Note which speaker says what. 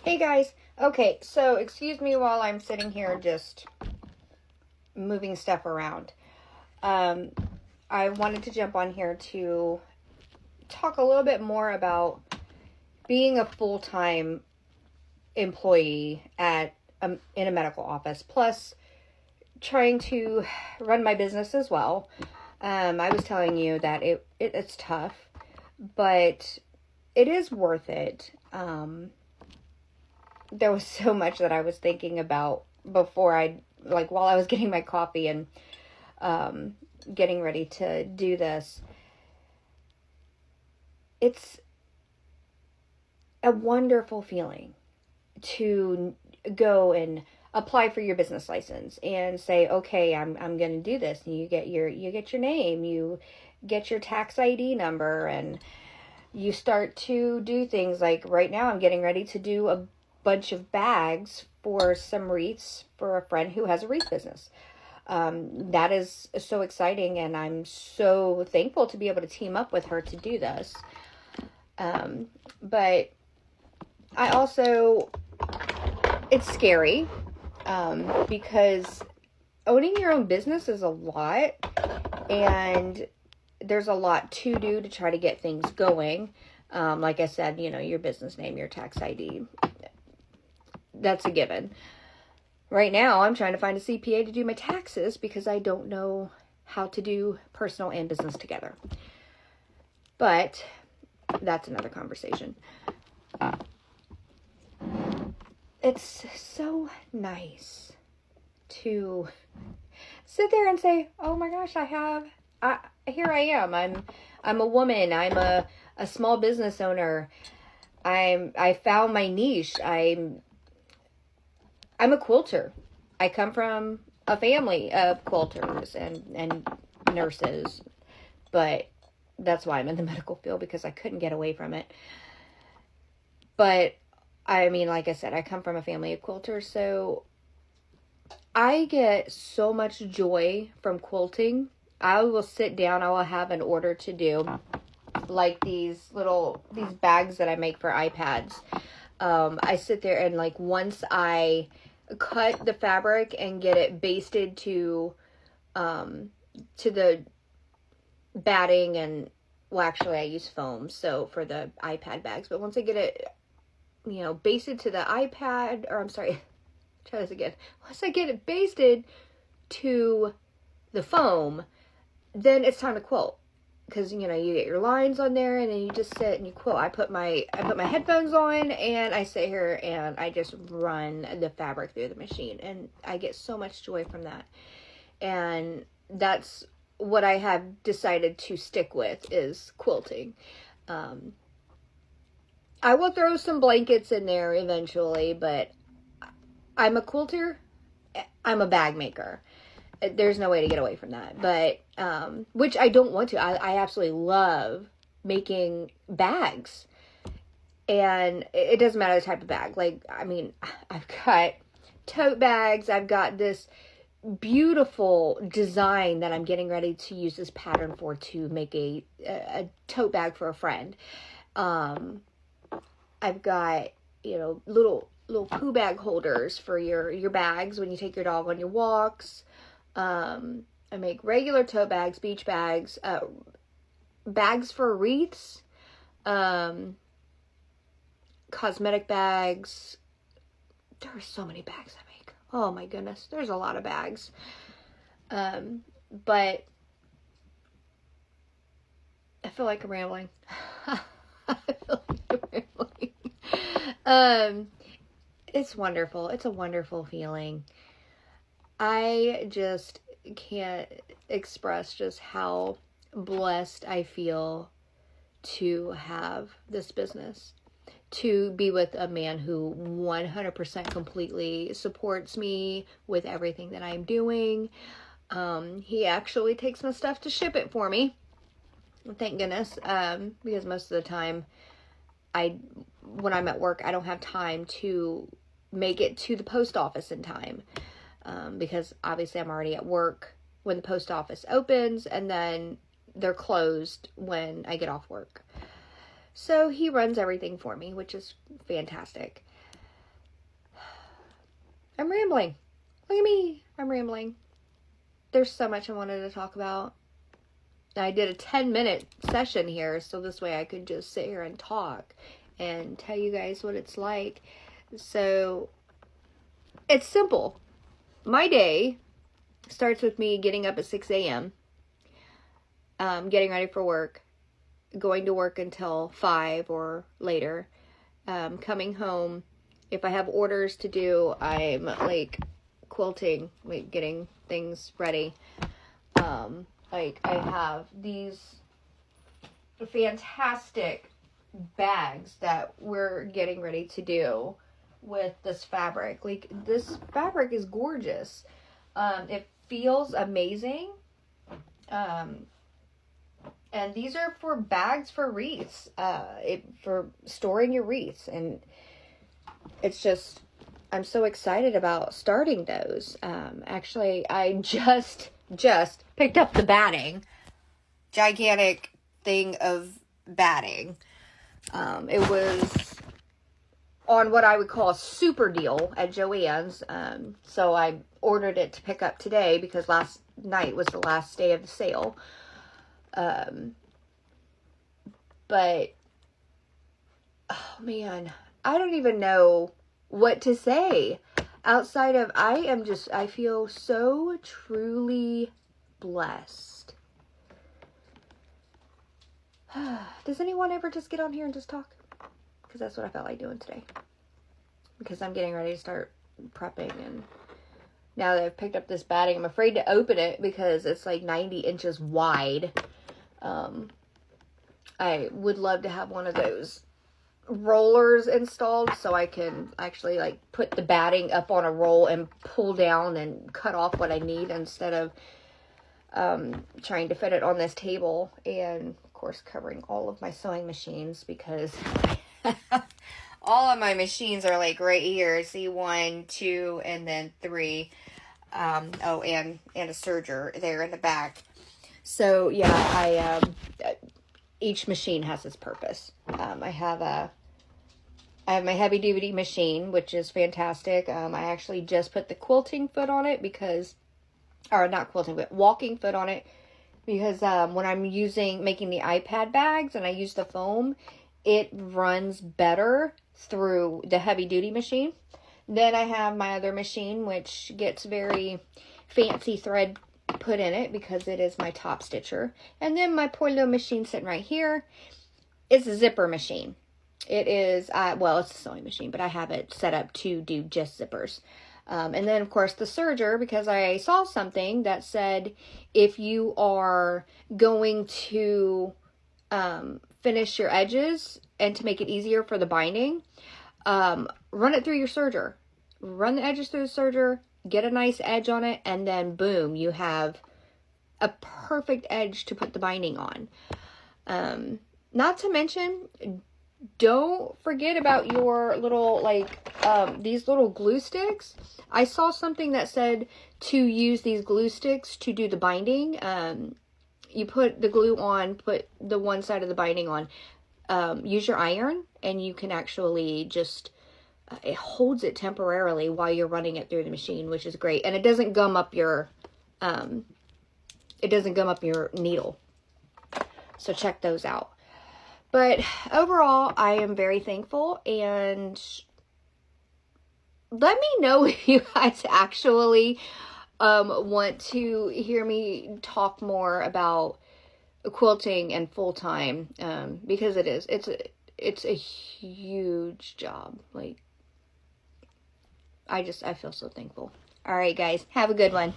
Speaker 1: Hey guys. Okay, so excuse me while I'm sitting here just moving stuff around. Um, I wanted to jump on here to talk a little bit more about being a full-time employee in a medical office, plus trying to run my business as well. I was telling you that it's tough, but it is worth it. There was so much that I was thinking about while I was getting my coffee and getting ready to do this. It's a wonderful feeling to go and apply for your business license and say, okay, I'm going to do this. And you get your name, you get your tax ID number, and you start to do things like right now I'm getting ready to do a bunch of bags for some wreaths for a friend who has a wreath business. That is so exciting, and I'm so thankful to be able to team up with her to do this. But I also, it's scary, because owning your own business is a lot, and there's a lot to do to try to get things going. Like I said, your business name, your tax ID, that's a given. Right now, I'm trying to find a CPA to do my taxes because I don't know how to do personal and business together. But that's another conversation. It's so nice to sit there and say, oh my gosh, here I am. I'm a woman. I'm a small business owner. I found my niche. I'm a quilter. I come from a family of quilters and nurses, but that's why I'm in the medical field, because I couldn't get away from it. But I mean, like I said, I come from a family of quilters, so I get so much joy from quilting. I will sit down, I will have an order to do, like these bags that I make for iPads. I sit there and once I cut the fabric and get it basted to the batting, and actually I use foam so for the iPad bags, but once I get it basted to the iPad, or I'm sorry, try this again. Once I get it basted to the foam, then it's time to quilt. Because, you get your lines on there, and then you just sit and you quilt. I put my headphones on, and I sit here, and I just run the fabric through the machine. And I get so much joy from that. And that's what I have decided to stick with, is quilting. I will throw some blankets in there eventually, but I'm a quilter. I'm a bag maker. There's no way to get away from that, but which I don't want to. I absolutely love making bags, and it doesn't matter the type of bag. I've got tote bags. I've got this beautiful design that I'm getting ready to use this pattern for, to make a tote bag for a friend. I've got little poo bag holders for your bags when you take your dog on your walks. I make regular tote bags, beach bags, bags for wreaths, cosmetic bags. There are so many bags I make. Oh my goodness, there's a lot of bags. But I feel like I'm rambling. I feel like I'm rambling. It's wonderful. It's a wonderful feeling. I just can't express just how blessed I feel to have this business, to be with a man who 100% completely supports me with everything that I'm doing. He actually takes my stuff to ship it for me. Thank goodness, because most of the time, when I'm at work, I don't have time to make it to the post office in time. Because obviously I'm already at work when the post office opens, and then they're closed when I get off work. So he runs everything for me, which is fantastic. I'm rambling. Look at me. I'm rambling. There's so much I wanted to talk about. I did a 10-minute session here, so this way I could just sit here and talk and tell you guys what it's like. So, it's simple. My day starts with me getting up at 6 a.m., getting ready for work, going to work until 5 or later, coming home. If I have orders to do, I'm like quilting, like getting things ready. Like I have these fantastic bags that we're getting ready to do with this fabric. Like, this fabric is gorgeous. It feels amazing. And these are for bags for wreaths, for storing your wreaths. And it's just, I'm so excited about starting those. Actually, I just picked up the batting. Gigantic thing of batting. It was on what I would call a super deal at Joann's. So I ordered it to pick up today because last night was the last day of the sale. But, oh man, I don't even know what to say outside of, I feel so truly blessed. Does anyone ever just get on here and just talk? Because that's what I felt like doing today. Because I'm getting ready to start prepping, and now that I've picked up this batting, I'm afraid to open it because it's like 90 inches wide. I would love to have one of those rollers installed so I can actually like put the batting up on a roll and pull down and cut off what I need instead of trying to fit it on this table, and of course covering all of my sewing machines because all of my machines are like right here. See, 1, 2, and then 3. Oh, and a serger there in the back. So yeah, each machine has its purpose. I have my heavy duty machine, which is fantastic. I actually just put the quilting foot on it because, or not quilting, but walking foot on it because when I'm making the iPad bags and I use the foam, it runs better through the heavy duty machine. Then I have my other machine, which gets very fancy thread put in it because it is my top stitcher. And then my poor little machine sitting right here is a zipper machine. It is, well, it's a sewing machine, but I have it set up to do just zippers. And then, of course, the serger, because I saw something that said if you are going to finish your edges and to make it easier for the binding, run it through your serger. Run the edges through the serger, get a nice edge on it, and then boom, you have a perfect edge to put the binding on. Not to mention, don't forget about your little, like, these little glue sticks. I saw something that said to use these glue sticks to do the binding. You put the glue on, put the one side of the binding on. Use your iron, and you can actually just, it holds it temporarily while you're running it through the machine, which is great. And it doesn't gum up your, needle. So check those out. But overall, I am very thankful, and let me know if you guys actually want to hear me talk more about quilting and full-time, because it's a huge job. Like, I feel so thankful. All right, guys, have a good one.